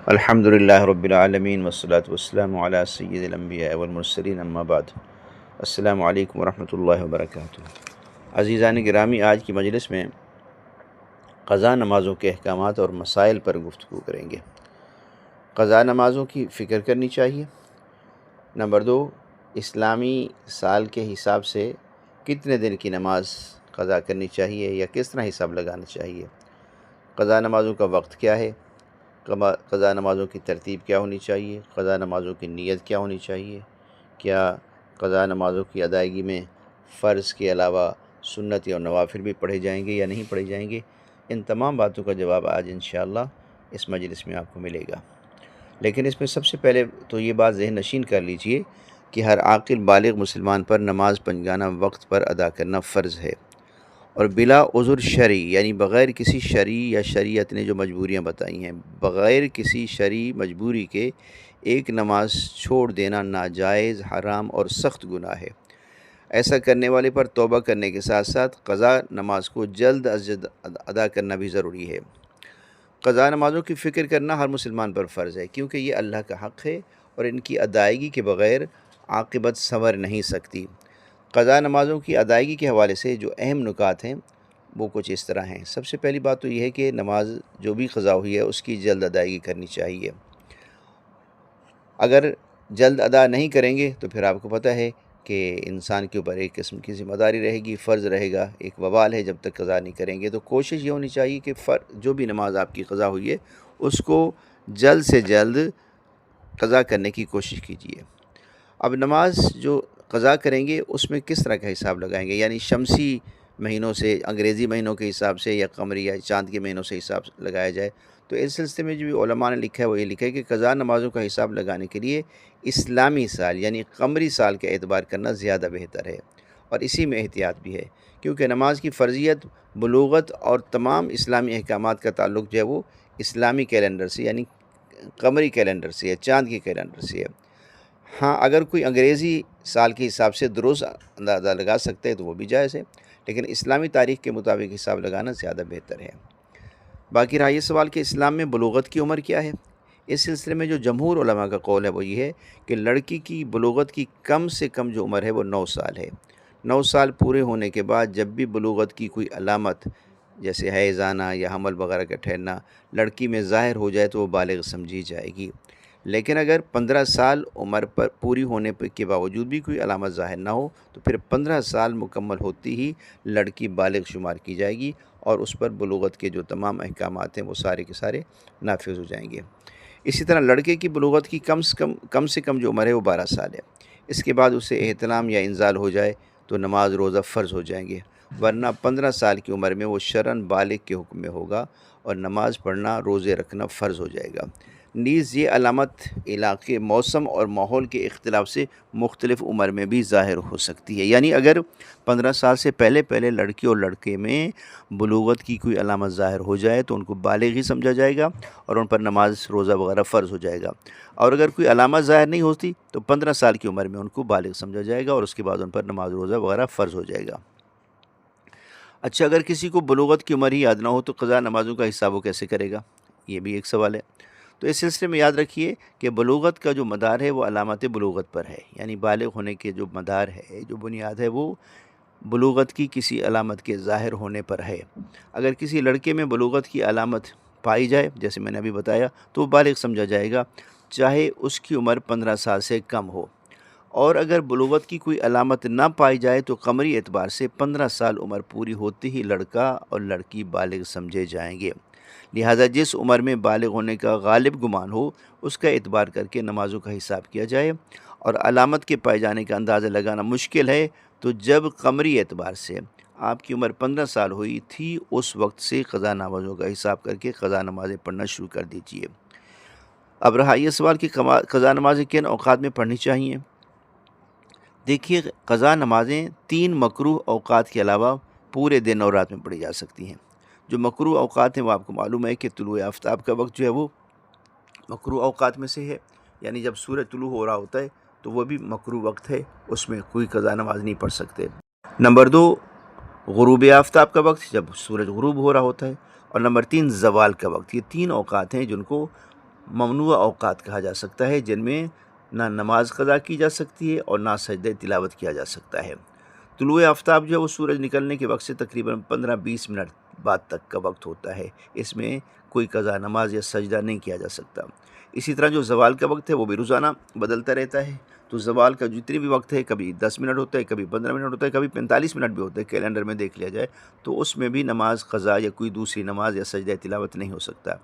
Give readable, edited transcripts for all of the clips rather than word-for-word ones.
الحمدللہ رب العالمین والصلاة والسلام علی سید الانبیاء والمرسلین اما بعد۔ السلام علیکم ورحمۃ اللہ وبرکاتہ۔ عزیزان گرامی، آج کی مجلس میں قضا نمازوں کے احکامات اور مسائل پر گفتگو کریں گے۔ قضا نمازوں کی فکر کرنی چاہیے۔ نمبر 2، اسلامی سال کے حساب سے کتنے دن کی نماز قضا کرنی چاہیے یا کس طرح حساب لگانا چاہیے۔ قضا نمازوں کا وقت کیا ہے، قضا نمازوں کی ترتیب کیا ہونی چاہیے، قضا نمازوں کی نیت کیا ہونی چاہیے، کیا قضا نمازوں کی ادائیگی میں فرض کے علاوہ سنت اور نوافل بھی پڑھے جائیں گے یا نہیں پڑھے جائیں گے۔ ان تمام باتوں کا جواب آج انشاءاللہ اس مجلس میں آپ کو ملے گا۔ لیکن اس میں سب سے پہلے تو یہ بات ذہن نشین کر لیجئے کہ ہر عاقل بالغ مسلمان پر نماز پنجگانہ وقت پر ادا کرنا فرض ہے، اور بلا عذر شرعی، یعنی بغیر کسی شرعی یا شریعت نے جو مجبوریاں بتائی ہیں، بغیر کسی شرعی مجبوری کے ایک نماز چھوڑ دینا ناجائز، حرام اور سخت گناہ ہے۔ ایسا کرنے والے پر توبہ کرنے کے ساتھ ساتھ قضا نماز کو جلد از جلد ادا کرنا بھی ضروری ہے۔ قضا نمازوں کی فکر کرنا ہر مسلمان پر فرض ہے، کیونکہ یہ اللہ کا حق ہے اور ان کی ادائیگی کے بغیر عاقبت سنور نہیں سکتی۔ قضا نمازوں کی ادائیگی کے حوالے سے جو اہم نکات ہیں وہ کچھ اس طرح ہیں۔ سب سے پہلی بات تو یہ ہے کہ نماز جو بھی قضا ہوئی ہے اس کی جلد ادائیگی کرنی چاہیے۔ اگر جلد ادا نہیں کریں گے تو پھر آپ کو پتہ ہے کہ انسان کے اوپر ایک قسم کی ذمہ داری رہے گی، فرض رہے گا، ایک وبال ہے جب تک قضا نہیں کریں گے۔ تو کوشش یہ ہونی چاہیے کہ جو بھی نماز آپ کی قضا ہوئی ہے اس کو جلد سے جلد قضا کرنے کی کوشش کیجیے۔ اب نماز جو قضا کریں گے اس میں کس طرح کا حساب لگائیں گے، یعنی شمسی مہینوں سے، انگریزی مہینوں کے حساب سے، یا قمری یا چاند کے مہینوں سے حساب لگایا جائے؟ تو اس سلسلے میں جو بھی علماء نے لکھا ہے وہ یہ لکھا ہے کہ قضا نمازوں کا حساب لگانے کے لیے اسلامی سال یعنی قمری سال کا اعتبار کرنا زیادہ بہتر ہے، اور اسی میں احتیاط بھی ہے، کیونکہ نماز کی فرضیت، بلوغت اور تمام اسلامی احکامات کا تعلق جو ہے وہ اسلامی کیلنڈر سے یعنی قمری کیلنڈر سے یا چاند کے کیلنڈر سے ہے۔ ہاں، اگر کوئی انگریزی سال کے حساب سے درست اندازہ لگا سکتے ہیں تو وہ بھی جائز ہے، لیکن اسلامی تاریخ کے مطابق حساب لگانا زیادہ بہتر ہے۔ باقی رہا یہ سوال کہ اسلام میں بلوغت کی عمر کیا ہے۔ اس سلسلے میں جو جمہور علماء کا قول ہے وہ یہ ہے کہ لڑکی کی بلوغت کی کم سے کم جو عمر ہے وہ 9 سال ہے۔ 9 سال پورے ہونے کے بعد جب بھی بلوغت کی کوئی علامت جیسے حیض آنا یا حمل وغیرہ کا ٹھہرنا لڑکی میں ظاہر ہو جائے تو وہ بالغ سمجھی جائے گی۔ لیکن اگر 15 سال عمر پر پوری ہونے کے باوجود بھی کوئی علامت ظاہر نہ ہو تو پھر 15 سال مکمل ہوتی ہی لڑکی بالغ شمار کی جائے گی، اور اس پر بلوغت کے جو تمام احکامات ہیں وہ سارے کے سارے نافذ ہو جائیں گے۔ اسی طرح لڑکے کی بلوغت کی کم سے کم جو عمر ہے وہ 12 سال ہے۔ اس کے بعد اسے احتلام یا انزال ہو جائے تو نماز روزہ فرض ہو جائیں گے، ورنہ 15 سال کی عمر میں وہ شرعاً بالغ کے حکم میں ہوگا اور نماز پڑھنا، روزے رکھنا فرض ہو جائے گا۔ نیز یہ علامت علاقے، موسم اور ماحول کے اختلاف سے مختلف عمر میں بھی ظاہر ہو سکتی ہے، یعنی اگر 15 سال سے پہلے لڑکی اور لڑکے میں بلوغت کی کوئی علامت ظاہر ہو جائے تو ان کو بالغ ہی سمجھا جائے گا اور ان پر نماز روزہ وغیرہ فرض ہو جائے گا، اور اگر کوئی علامت ظاہر نہیں ہوتی تو 15 سال کی عمر میں ان کو بالغ سمجھا جائے گا اور اس کے بعد ان پر نماز روزہ وغیرہ فرض ہو جائے گا۔ اچھا، اگر کسی کو بلوغت کی عمر ہی یاد نہ ہو تو قضا نمازوں کا حساب وہ کیسے کرے گا؟ یہ بھی ایک سوال ہے۔ تو اس سلسلے میں یاد رکھیے کہ بلوغت کا جو مدار ہے وہ علامت بلوغت پر ہے، یعنی بالغ ہونے کے جو مدار ہے، جو بنیاد ہے وہ بلوغت کی کسی علامت کے ظاہر ہونے پر ہے۔ اگر کسی لڑکے میں بلوغت کی علامت پائی جائے جیسے میں نے ابھی بتایا تو وہ بالغ سمجھا جائے گا، چاہے اس کی عمر 15 سال سے کم ہو، اور اگر بلوغت کی کوئی علامت نہ پائی جائے تو قمری اعتبار سے 15 سال عمر پوری ہوتے ہی لڑکا اور لڑکی بالغ سمجھے جائیں گے۔ لہٰذا جس عمر میں بالغ ہونے کا غالب گمان ہو اس کا اعتبار کر کے نمازوں کا حساب کیا جائے، اور علامت کے پائے جانے کا اندازہ لگانا مشکل ہے تو جب قمری اعتبار سے آپ کی عمر 15 سال ہوئی تھی اس وقت سے قضا نمازوں کا حساب کر کے قضا نمازیں پڑھنا شروع کر دیجیے۔ اب رہا یہ سوال کہ قضا نمازیں کن اوقات میں پڑھنی چاہیے۔ دیکھیے، قضا نمازیں 3 مکروہ اوقات کے علاوہ پورے دن اور رات میں پڑھی جا سکتی ہیں۔ جو مکروہ اوقات ہیں وہ آپ کو معلوم ہے کہ طلوع آفتاب کا وقت جو ہے وہ مکروہ اوقات میں سے ہے، یعنی جب سورج طلوع ہو رہا ہوتا ہے تو وہ بھی مکروہ وقت ہے، اس میں کوئی قضا نماز نہیں پڑھ سکتے۔ نمبر 2، غروب آفتاب کا وقت جب سورج غروب ہو رہا ہوتا ہے، اور نمبر 3، زوال کا وقت۔ یہ 3 اوقات ہیں جن کو ممنوع اوقات کہا جا سکتا ہے، جن میں نہ نماز قضا کی جا سکتی ہے اور نہ سجدہ تلاوت کیا جا سکتا ہے۔ طلوع آفتاب جو ہے وہ سورج نکلنے کے وقت سے تقریباً 15-20 منٹ بعد تک کا وقت ہوتا ہے، اس میں کوئی قضا نماز یا سجدہ نہیں کیا جا سکتا۔ اسی طرح جو زوال کا وقت ہے وہ بھی روزانہ بدلتا رہتا ہے، تو زوال کا جتنی بھی وقت ہے، کبھی 10 منٹ ہوتا ہے، کبھی 15 منٹ ہوتا ہے، کبھی 45 منٹ بھی ہوتا ہے، کیلنڈر میں دیکھ لیا جائے تو اس میں بھی نماز قضا یا کوئی دوسری نماز یا سجدہ تلاوت نہیں ہو سکتا۔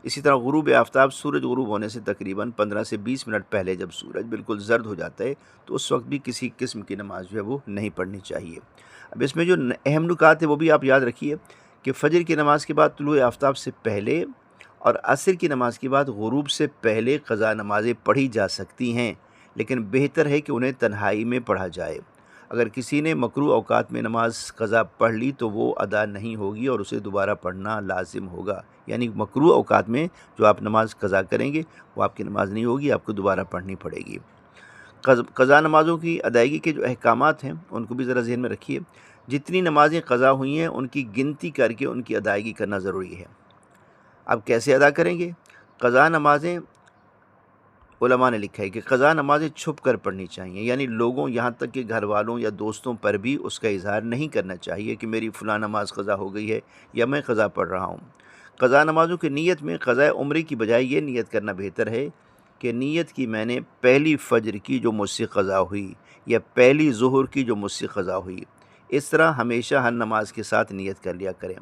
اسی طرح غروب آفتاب، سورج غروب ہونے سے تقریباً 15 سے 20 منٹ پہلے جب سورج بالکل زرد ہو جاتا ہے تو اس وقت بھی کسی قسم کی نماز جو ہے وہ نہیں پڑھنی چاہیے۔ اب اس میں جو اہم نکات ہیں وہ بھی آپ یاد رکھیے کہ فجر کی نماز کے بعد طلوع آفتاب سے پہلے اور عصر کی نماز کے بعد غروب سے پہلے قضا نمازیں پڑھی جا سکتی ہیں، لیکن بہتر ہے کہ انہیں تنہائی میں پڑھا جائے۔ اگر کسی نے مکروہ اوقات میں نماز قضا پڑھ لی تو وہ ادا نہیں ہوگی اور اسے دوبارہ پڑھنا لازم ہوگا، یعنی مکروہ اوقات میں جو آپ نماز قضا کریں گے وہ آپ کی نماز نہیں ہوگی، آپ کو دوبارہ پڑھنی پڑے گی۔ قضا نمازوں کی ادائیگی کے جو احکامات ہیں ان کو بھی ذرا ذہن میں رکھیے۔ جتنی نمازیں قضا ہوئی ہیں ان کی گنتی کر کے ان کی ادائیگی کرنا ضروری ہے۔ اب کیسے ادا کریں گے؟ قضا نمازیں، علماء نے لکھا ہے کہ قضا نمازیں چھپ کر پڑھنی چاہیے، یعنی لوگوں یہاں تک کہ گھر والوں یا دوستوں پر بھی اس کا اظہار نہیں کرنا چاہیے کہ میری فلاں نماز قضا ہو گئی ہے یا میں قضا پڑھ رہا ہوں۔ قضا نمازوں کی نیت میں قضاء عمرے کی بجائے یہ نیت کرنا بہتر ہے کہ نیت کی میں نے پہلی فجر کی جو مجھ سے قضا ہوئی یا پہلی ظہر کی جو مجھ سے قضا ہوئی۔ اس طرح ہمیشہ ہر نماز کے ساتھ نیت کر لیا کریں،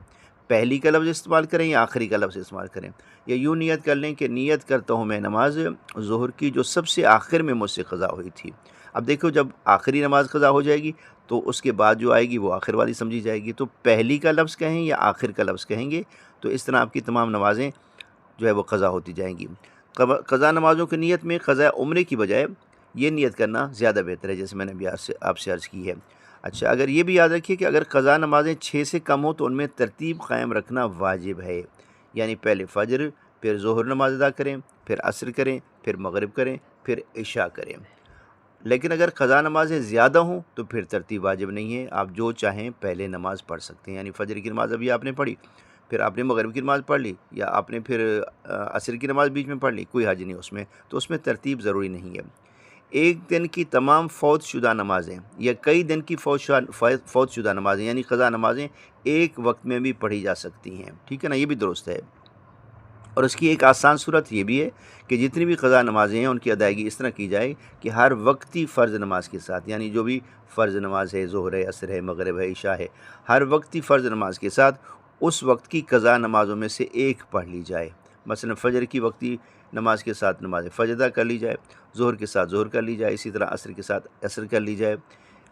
پہلی کا لفظ استعمال کریں یا آخری کا لفظ استعمال کریں، یا یوں نیت کر لیں کہ نیت کرتا ہوں میں نماز ظہر کی جو سب سے آخر میں مجھ سے قضا ہوئی تھی۔ اب دیکھو جب آخری نماز قضا ہو جائے گی تو اس کے بعد جو آئے گی وہ آخر والی سمجھی جائے گی، تو پہلی کا لفظ کہیں یا آخر کا لفظ کہیں گے، تو اس طرح آپ کی تمام نمازیں جو ہے وہ قضا ہوتی جائیں گی۔ قضا نمازوں کی نیت میں قضاء عمرے کی بجائے یہ نیت کرنا زیادہ بہتر ہے، جیسے میں نے ابھی آپ سے عرض کی ہے۔ اچھا، اگر یہ بھی یاد رکھیے کہ اگر قضا نمازیں 6 سے کم ہوں تو ان میں ترتیب قائم رکھنا واجب ہے، یعنی پہلے فجر، پھر ظہر نماز ادا کریں، پھر عصر کریں، پھر مغرب کریں، پھر عشاء کریں۔ لیکن اگر قضا نمازیں زیادہ ہوں تو پھر ترتیب واجب نہیں ہے، آپ جو چاہیں پہلے نماز پڑھ سکتے ہیں، یعنی فجر کی نماز ابھی آپ نے پڑھی، پھر آپ نے مغرب کی نماز پڑھ لی، یا آپ نے پھر عصر کی نماز بیچ میں پڑھ لی، کوئی حرج نہیں اس میں، تو اس میں ترتیب ضروری نہیں ہے۔ ایک دن کی تمام فوت شدہ نمازیں یا کئی دن کی فوت شدہ نمازیں یعنی قضا نمازیں ایک وقت میں بھی پڑھی جا سکتی ہیں، ٹھیک ہے نا، یہ بھی درست ہے۔ اور اس کی ایک آسان صورت یہ بھی ہے کہ جتنی بھی قضا نمازیں ہیں ان کی ادائیگی اس طرح کی جائے کہ ہر وقتی فرض نماز کے ساتھ، یعنی جو بھی فرض نماز ہے، ظہر ہے، عصر ہے، مغرب ہے، عشاء ہے، ہر وقتی فرض نماز کے ساتھ اس وقت کی قضا نمازوں میں سے ایک پڑھ لی جائے۔ مثلا فجر کی وقتی نماز کے ساتھ نماز فجر ادا کر لی جائے، ظہر کے ساتھ ظہر کر لی جائے، اسی طرح عصر کے ساتھ عصر کر لی جائے۔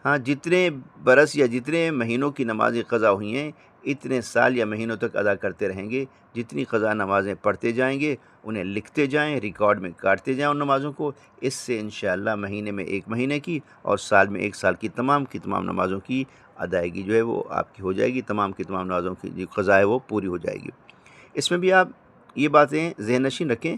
ہاں، جتنے برس یا جتنے مہینوں کی نمازیں قضا ہوئی ہیں اتنے سال یا مہینوں تک ادا کرتے رہیں گے۔ جتنی قضا نمازیں پڑھتے جائیں گے انہیں لکھتے جائیں، ریکارڈ میں کاٹتے جائیں ان نمازوں کو، اس سے انشاءاللہ مہینے میں ایک مہینے کی اور سال میں ایک سال کی تمام نمازوں کی ادائیگی جو ہے وہ آپ کی ہو جائے گی، تمام نمازوں کی جو قضا ہے وہ پوری ہو جائے گی۔ اس میں بھی آپ یہ باتیں ذہن نشین رکھیں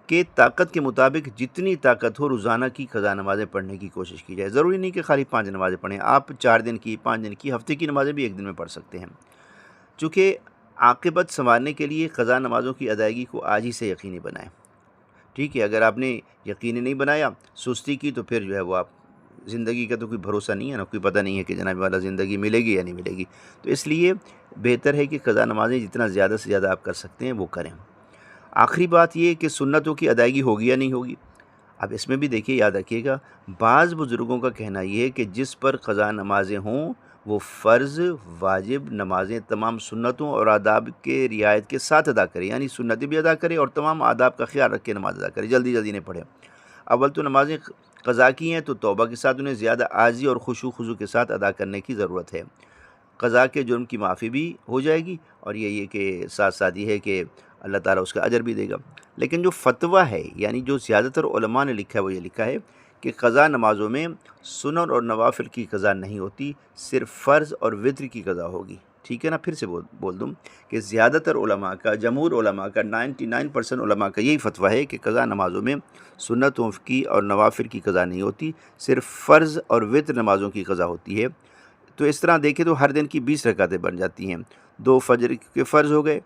کہ طاقت کے مطابق جتنی طاقت ہو روزانہ کی قضا نمازیں پڑھنے کی کوشش کی جائے۔ ضروری نہیں کہ خالی 5 نمازیں پڑھیں، آپ 4 دن کی، 5 دن کی، ہفتے کی نمازیں بھی ایک دن میں پڑھ سکتے ہیں۔ چونکہ عاقبت سنوارنے کے لیے قضا نمازوں کی ادائیگی کو آج ہی سے یقینی بنائیں، ٹھیک ہے؟ اگر آپ نے یقینی نہیں بنایا، سستی کی، تو پھر جو ہے وہ آپ زندگی کا تو کوئی بھروسہ نہیں ہے نا، کوئی پتہ نہیں ہے کہ جناب والا زندگی ملے گی یا نہیں ملے گی، تو اس لیے بہتر ہے کہ قضا نمازیں جتنا زیادہ سے زیادہ آپ کر سکتے ہیں وہ کریں۔ آخری بات یہ کہ سنتوں کی ادائیگی ہوگی یا نہیں ہوگی۔ اب اس میں بھی دیکھیے، یاد رکھیے گا، بعض بزرگوں کا کہنا یہ ہے کہ جس پر قضا نمازیں ہوں وہ فرض، واجب نمازیں تمام سنتوں اور آداب کے رعایت کے ساتھ ادا کرے، یعنی سنتیں بھی ادا کرے اور تمام آداب کا خیال رکھ کے نماز ادا کرے، جلدی جلدی نہیں پڑھے۔ اول تو نمازیں قضا کی ہیں تو توبہ کے ساتھ انہیں زیادہ عاجزی اور خشوع خضوع کے ساتھ ادا کرنے کی ضرورت ہے۔ قضا کے جرم کی معافی بھی ہو جائے گی، اور یہ کہ ساتھ ساتھ یہ ہے کہ اللہ تعالیٰ اس کا اجر بھی دے گا۔ لیکن جو فتویٰ ہے، یعنی جو زیادہ تر علماء نے لکھا ہے، وہ یہ لکھا ہے کہ قضا نمازوں میں سنن اور نوافل کی قضا نہیں ہوتی، صرف فرض اور وتر کی قضا ہوگی، ٹھیک ہے نا؟ پھر سے بول دوں کہ زیادہ تر علماء کا، جمہور علماء کا، 99% علماء کا یہی فتویٰ ہے کہ قضا نمازوں میں سنتوں کی اور نوافل کی قضا نہیں ہوتی، صرف فرض اور وتر نمازوں کی قضا ہوتی ہے۔ تو اس طرح دیکھیں تو ہر دن کی 20 رکعتیں بن جاتی ہیں، 2 فجر کے فرض ہو گئے،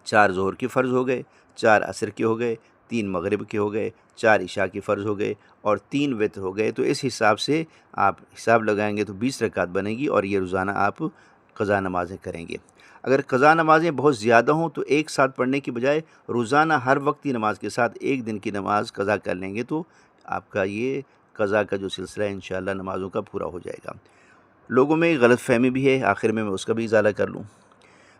4 ظہر کے فرض ہو گئے، 4 عصر کے ہو گئے، 3 مغرب کے ہو گئے، 4 عشاء کے فرض ہو گئے اور 3 وتر ہو گئے۔ تو اس حساب سے آپ حساب لگائیں گے تو 20 رکعت بنے گی، اور یہ روزانہ آپ قضا نمازیں کریں گے۔ اگر قضا نمازیں بہت زیادہ ہوں تو ایک ساتھ پڑھنے کی بجائے روزانہ ہر وقتی نماز کے ساتھ ایک دن کی نماز قضا کر لیں گے تو آپ کا یہ قضا کا جو سلسلہ ہے انشاءاللہ نمازوں کا پورا ہو جائے گا۔ لوگوں میں غلط فہمی بھی ہے، آخر میں اس کا بھی ازالہ کر لوں۔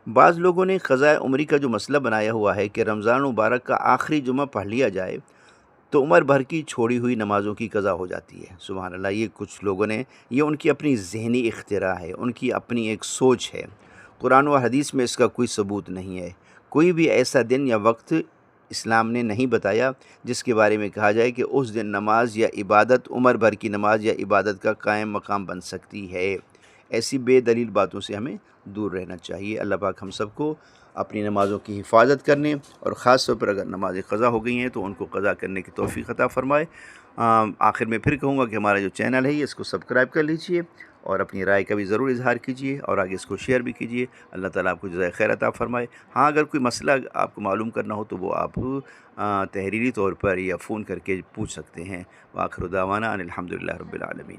بعض لوگوں نے قضاء عمری کا جو مسئلہ بنایا ہوا ہے کہ رمضان مبارک کا آخری جمعہ پڑھ لیا جائے تو عمر بھر کی چھوڑی ہوئی نمازوں کی قضا ہو جاتی ہے۔ سبحان اللہ، یہ کچھ لوگوں نے، یہ ان کی اپنی ذہنی اختراع ہے، ان کی اپنی ایک سوچ ہے۔ قرآن و حدیث میں اس کا کوئی ثبوت نہیں ہے۔ کوئی بھی ایسا دن یا وقت اسلام نے نہیں بتایا جس کے بارے میں کہا جائے کہ اس دن نماز یا عبادت عمر بھر کی نماز یا عبادت کا قائم مقام بن سکتی ہے۔ ایسی بے دلیل باتوں سے ہمیں دور رہنا چاہیے۔ اللہ پاک ہم سب کو اپنی نمازوں کی حفاظت کرنے اور خاص طور پر اگر نمازیں قضا ہو گئی ہیں تو ان کو قضا کرنے کی توفیق عطا فرمائے۔ آخر میں پھر کہوں گا کہ ہمارا جو چینل ہے اس کو سبسکرائب کر لیجئے اور اپنی رائے کا بھی ضرور اظہار کیجئے اور آگے اس کو شیئر بھی کیجئے۔ اللہ تعالیٰ آپ کو جزائے خیر عطا فرمائے۔ ہاں، اگر کوئی مسئلہ آپ کو معلوم کرنا ہو تو وہ آپ تحریری طور پر یا فون کر کے پوچھ سکتے ہیں۔ وآخر دعوانا ان الحمدللہ رب العالمین۔